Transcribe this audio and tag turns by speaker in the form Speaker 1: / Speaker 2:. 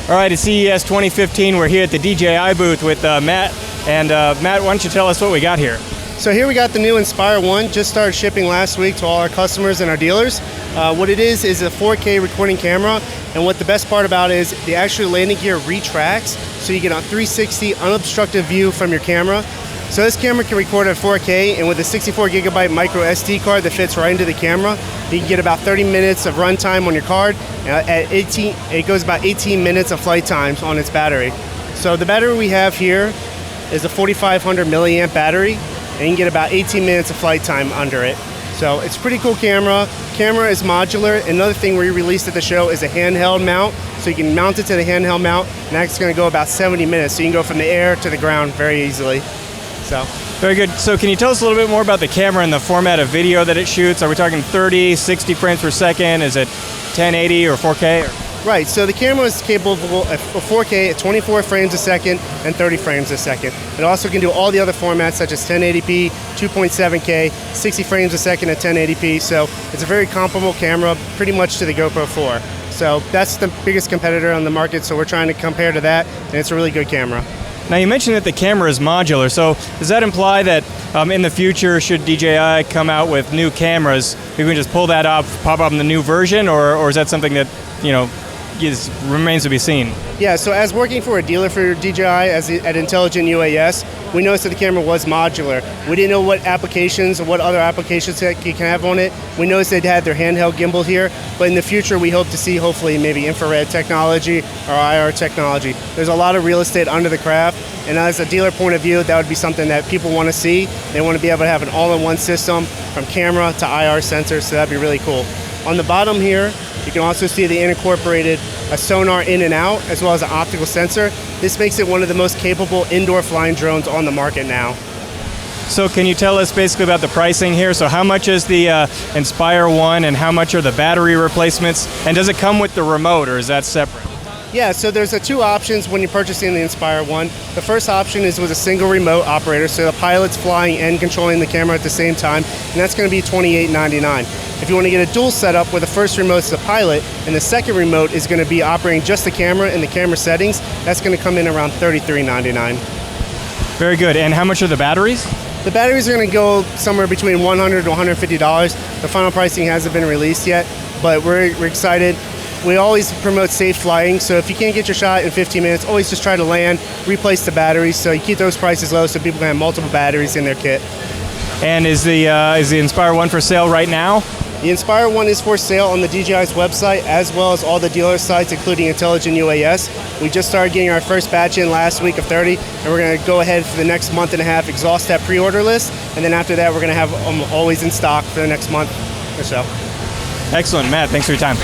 Speaker 1: All right, it's CES 2015. We're here at the DJI booth with Matt. And Matt, why don't you tell us what we got here?
Speaker 2: So here we got the new Inspire 1, just started shipping last week to all our customers and our dealers. What it is a 4K recording camera, and what the best part about it is the actual landing gear retracts, so you get a 360 unobstructed view from your camera. So this camera can record at 4K, and with a 64 gigabyte micro SD card that fits right into the camera, you can get about 30 minutes of runtime on your card. It goes about 18 minutes of flight times on its battery. So the battery we have here is a 4,500 milliamp battery, and you can get about 18 minutes of flight time under it. So it's a pretty cool camera. Camera is modular. Another thing we released at the show is a handheld mount. So you can mount it to the handheld mount, and that's going to go about 70 minutes. So you can go from the air to the ground very easily. So.
Speaker 1: Very good. So can you tell us a little bit more about the camera and the format of video that it shoots? Are we talking 30, 60 frames per second? Is it 1080 or 4K?
Speaker 2: Right, so the camera is capable of 4K at 24 frames a second and 30 frames a second. It also can do all the other formats such as 1080p, 2.7K, 60 frames a second at 1080p. So it's a very comparable camera pretty much to the GoPro 4. So that's the biggest competitor on the market, so we're trying to compare to that, and it's a really good camera.
Speaker 1: Now you mentioned that the camera is modular, so does that imply that in the future, should DJI come out with new cameras, we can just pull that up, pop up in the new version, or is that something that, you know, remains to be seen?
Speaker 2: Yeah, so as working for a dealer for DJI at Intelligent UAS, we noticed that the camera was modular. We didn't know what applications or what other applications that you can have on it. We noticed they'd had their handheld gimbal here, but in the future we hope to see hopefully maybe infrared technology or IR technology. There's a lot of real estate under the craft, and as a dealer point of view, that would be something that people want to see. They want to be able to have an all-in-one system from camera to IR sensor, so that'd be really cool. On the bottom here, you can also see they incorporated a sonar in and out, as well as an optical sensor. This makes it one of the most capable indoor flying drones on the market now.
Speaker 1: So can you tell us basically about the pricing here? So how much is the Inspire 1 and how much are the battery replacements? And does it come with the remote, or is that separate?
Speaker 2: Yeah, so there's two options when you're purchasing the Inspire 1. The first option is with a single remote operator, so the pilot's flying and controlling the camera at the same time, and that's going to be $28.99. If you want to get a dual setup where the first remote's the pilot and the second remote is going to be operating just the camera and the camera settings, that's going to come in around $33.99.
Speaker 1: Very good. And how much are the batteries?
Speaker 2: The batteries are going to go somewhere between $100 to $150. The final pricing hasn't been released yet, but we're excited. We always promote safe flying, so if you can't get your shot in 15 minutes, always just try to land, replace the batteries, so you keep those prices low so people can have multiple batteries in their kit.
Speaker 1: And is the Inspire 1 for sale right now?
Speaker 2: The Inspire 1 is for sale on the DJI's website, as well as all the dealer sites, including Intelligent UAS. We just started getting our first batch in last week of 30, and we're going to go ahead for the next month and a half, exhaust that pre-order list, and then after that, we're going to have always in stock for the next month or so.
Speaker 1: Excellent, Matt. Thanks for your time.